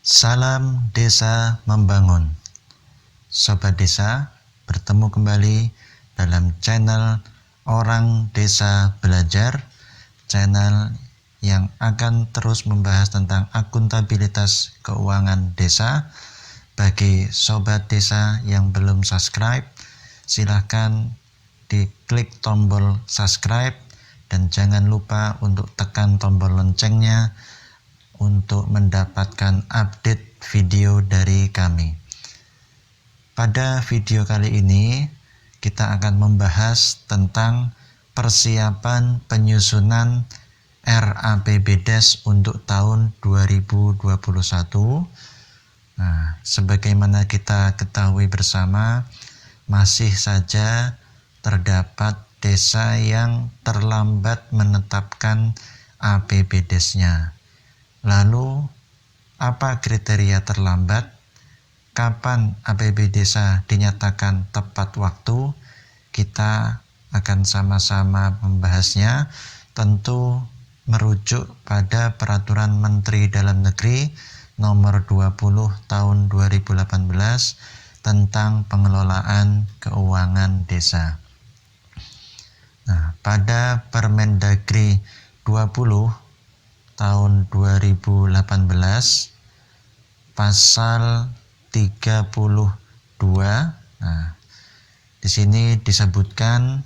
Salam Desa Membangun. Sobat Desa, bertemu kembali dalam channel Orang Desa Belajar, channel yang akan terus membahas tentang akuntabilitas keuangan desa. Bagi sobat desa yang belum subscribe, silahkan diklik tombol subscribe dan jangan lupa untuk tekan tombol loncengnya untuk mendapatkan update video dari kami. Pada video kali ini kita akan membahas tentang persiapan penyusunan RAPBDes untuk tahun 2021. Nah, sebagaimana kita ketahui bersama, masih saja terdapat desa yang terlambat menetapkan APBDes-nya. Lalu, apa kriteria terlambat? Kapan APB desa dinyatakan tepat waktu? Kita akan sama-sama membahasnya, tentu merujuk pada Peraturan Menteri Dalam Negeri Nomor 20 Tahun 2018 tentang pengelolaan keuangan desa. Nah, pada Permendagri 20 tahun 2018 pasal 32. Nah, di sini disebutkan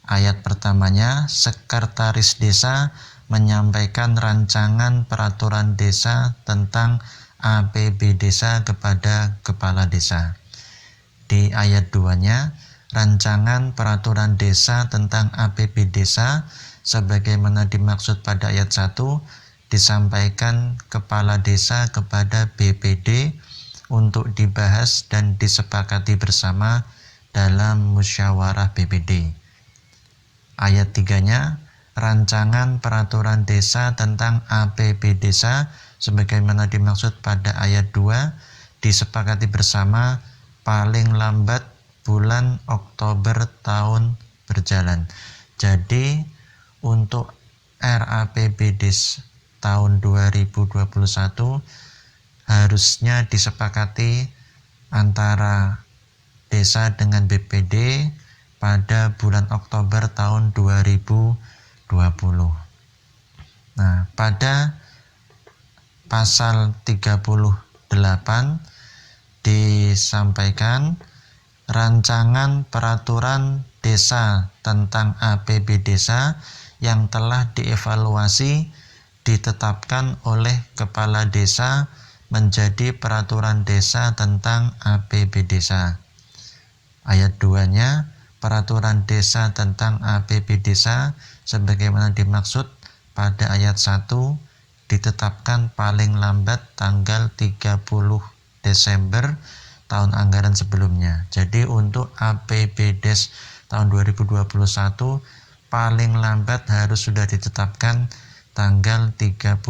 ayat pertamanya, sekretaris desa menyampaikan rancangan peraturan desa tentang APB desa kepada kepala desa. Di ayat 2-nya, rancangan peraturan desa tentang APB desa sebagaimana dimaksud pada ayat 1 disampaikan kepala desa kepada BPD untuk dibahas dan disepakati bersama dalam musyawarah BPD. Ayat 3-nya, rancangan peraturan desa tentang APB desa sebagaimana dimaksud pada ayat 2 disepakati bersama paling lambat bulan Oktober tahun berjalan. Jadi untuk RAPBDes tahun 2021 harusnya disepakati antara desa dengan BPD pada bulan Oktober tahun 2020. Nah, pada pasal 38 disampaikan rancangan peraturan desa tentang APB desa yang telah dievaluasi ditetapkan oleh kepala desa menjadi peraturan desa tentang APB desa. Ayat 2-nya, peraturan desa tentang APB desa sebagaimana dimaksud pada ayat 1 ditetapkan paling lambat tanggal 30 Desember tahun anggaran sebelumnya. Jadi untuk APBDes tahun 2021 paling lambat harus sudah ditetapkan tanggal 31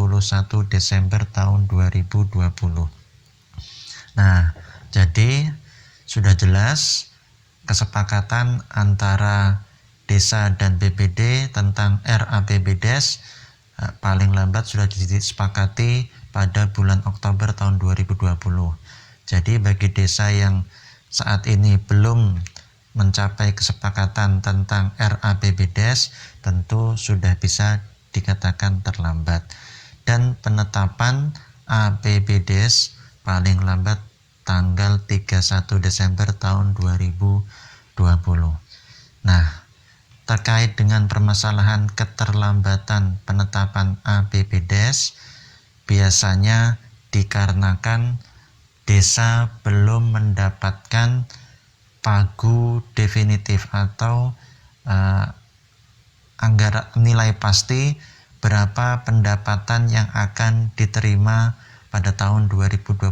Desember tahun 2020. Nah, jadi sudah jelas kesepakatan antara desa dan BPD tentang RAPBDes paling lambat sudah disepakati pada bulan Oktober tahun 2020. Jadi bagi desa yang saat ini belum mencapai kesepakatan tentang RAPBDes tentu sudah bisa dikatakan terlambat. Dan penetapan APBDes paling lambat tanggal 31 Desember tahun 2020. Nah, terkait dengan permasalahan keterlambatan penetapan APBDes biasanya dikarenakan desa belum mendapatkan pagu definitif atau anggaran nilai pasti berapa pendapatan yang akan diterima pada tahun 2021.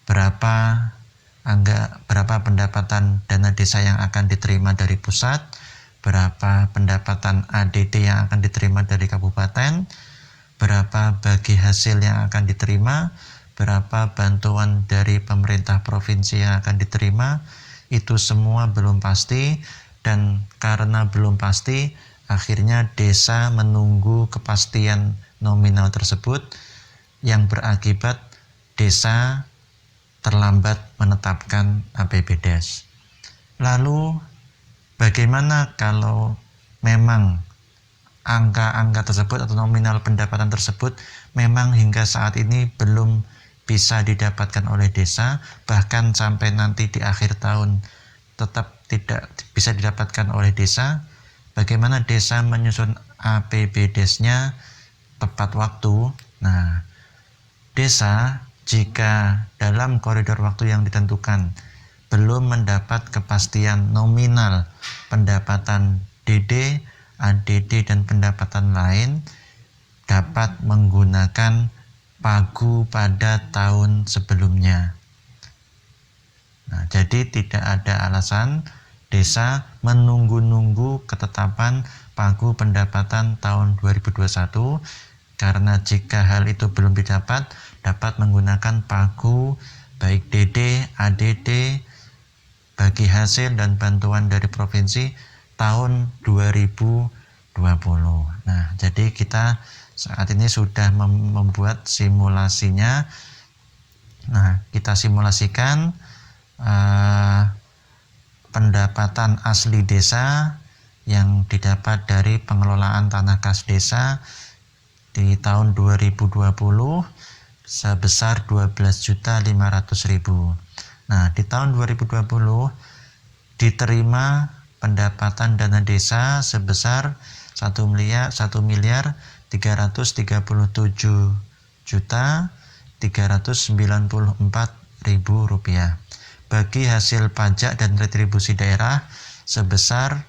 Berapa pendapatan dana desa yang akan diterima dari pusat, berapa pendapatan ADD yang akan diterima dari kabupaten, berapa bagi hasil yang akan diterima, berapa bantuan dari pemerintah provinsi yang akan diterima, itu semua belum pasti, dan karena belum pasti, akhirnya desa menunggu kepastian nominal tersebut yang berakibat desa terlambat menetapkan APBDes. Lalu bagaimana kalau memang angka-angka tersebut atau nominal pendapatan tersebut memang hingga saat ini belum bisa didapatkan oleh desa, bahkan sampai nanti di akhir tahun tetap tidak bisa didapatkan oleh desa? Bagaimana desa menyusun APBDes-nya tepat waktu? Nah, desa jika dalam koridor waktu yang ditentukan belum mendapat kepastian nominal pendapatan DD, ADD, dan pendapatan lain, dapat menggunakan pagu pada tahun sebelumnya. Nah, jadi tidak ada alasan desa menunggu-nunggu ketetapan pagu pendapatan tahun 2021, karena jika hal itu belum didapat, dapat menggunakan pagu baik DD, ADD, bagi hasil dan bantuan dari provinsi tahun 2020. Nah, jadi kita saat ini sudah membuat simulasinya. Nah, kita simulasikan pendapatan asli desa yang didapat dari pengelolaan tanah kas desa di tahun 2020 sebesar 12.500.000. Nah, di tahun 2020 diterima pendapatan dana desa sebesar 1.397.394.000 rupiah. Bagi hasil pajak dan retribusi daerah sebesar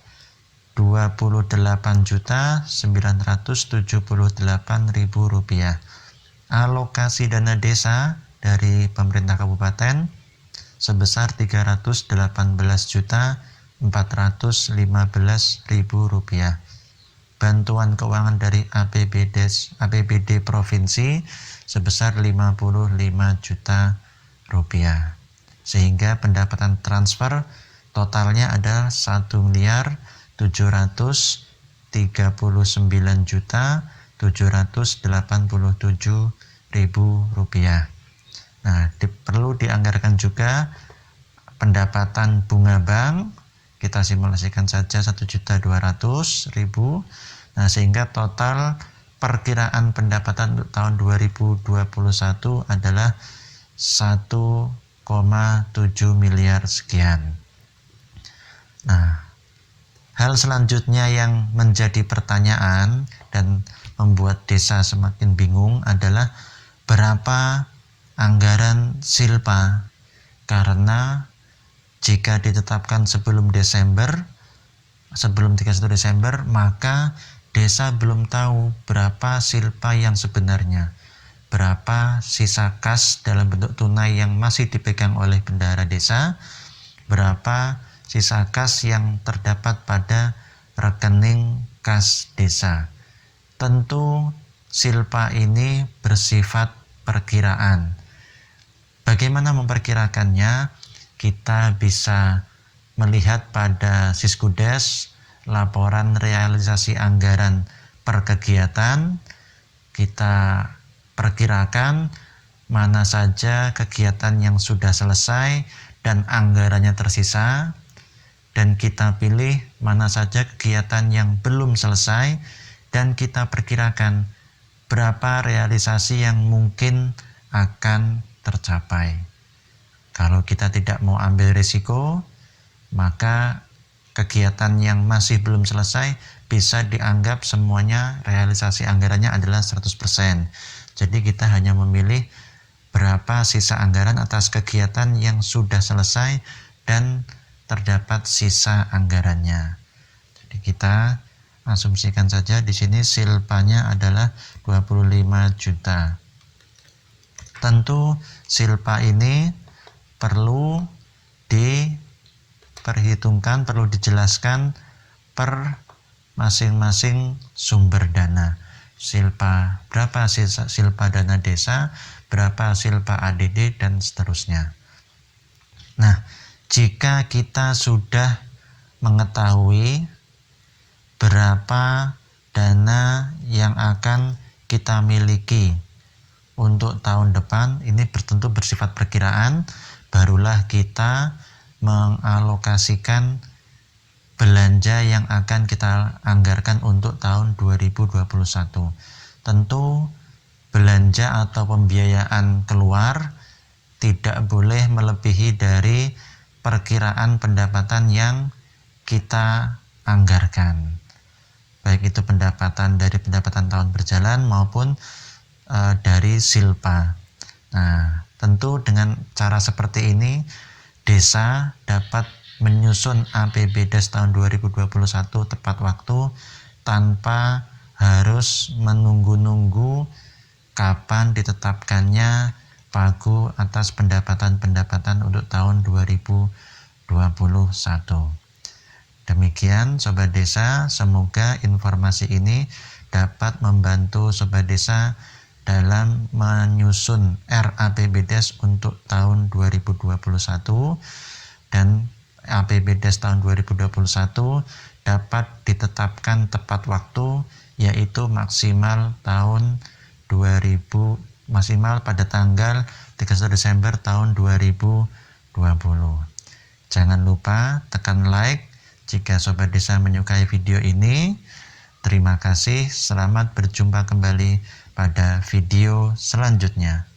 28.978.000 rupiah. Alokasi dana desa dari pemerintah kabupaten sebesar 318.415.000 rupiah. Bantuan keuangan dari APBD provinsi sebesar 55 juta rupiah. Sehingga pendapatan transfer totalnya ada 1.039.787.000 rupiah. Nah, perlu dianggarkan juga pendapatan bunga bank, kita simulasikan saja 1.200.000. Nah, sehingga total perkiraan pendapatan untuk tahun 2021 adalah 1,7 miliar sekian. Nah, hal selanjutnya yang menjadi pertanyaan dan membuat desa semakin bingung adalah berapa anggaran silpa, karena jika ditetapkan sebelum 31 Desember, maka desa belum tahu berapa silpa yang sebenarnya, berapa sisa kas dalam bentuk tunai yang masih dipegang oleh bendahara desa, berapa sisa kas yang terdapat pada rekening kas desa. Tentu silpa ini bersifat perkiraan. Bagaimana memperkirakannya? Kita bisa melihat pada Siskudes, laporan realisasi anggaran per kegiatan. Kita perkirakan mana saja kegiatan yang sudah selesai dan anggarannya tersisa, dan kita pilih mana saja kegiatan yang belum selesai dan kita perkirakan berapa realisasi yang mungkin akan tercapai. Kalau kita tidak mau ambil risiko, maka kegiatan yang masih belum selesai bisa dianggap semuanya realisasi anggarannya adalah 100%. Jadi kita hanya memilih berapa sisa anggaran atas kegiatan yang sudah selesai dan terdapat sisa anggarannya. Jadi kita asumsikan saja di sini silpanya adalah 25 juta. Tentu silpa ini perlu diperhitungkan, perlu dijelaskan per masing-masing sumber dana. Silpa, berapa silpa dana desa, berapa silpa ADD, dan seterusnya. Nah, jika kita sudah mengetahui berapa dana yang akan kita miliki untuk tahun depan ini tentu bersifat perkiraan, barulah kita mengalokasikan belanja yang akan kita anggarkan untuk tahun 2021. Tentu belanja atau pembiayaan keluar tidak boleh melebihi dari perkiraan pendapatan yang kita anggarkan. Baik itu pendapatan dari pendapatan tahun berjalan maupun dari silpa. Nah, tentu dengan cara seperti ini desa dapat menyusun APBDes tahun 2021 tepat waktu tanpa harus menunggu-nunggu kapan ditetapkannya pagu atas pendapatan-pendapatan untuk tahun 2021. Demikian Sobat Desa, semoga informasi ini dapat membantu Sobat Desa dalam menyusun RAPBDes untuk tahun 2021, dan APBDes tahun 2021 dapat ditetapkan tepat waktu, yaitu maksimal pada tanggal 31 Desember tahun 2020. Jangan lupa tekan like jika Sobat Desa menyukai video ini. Terima kasih, selamat berjumpa kembali pada video selanjutnya.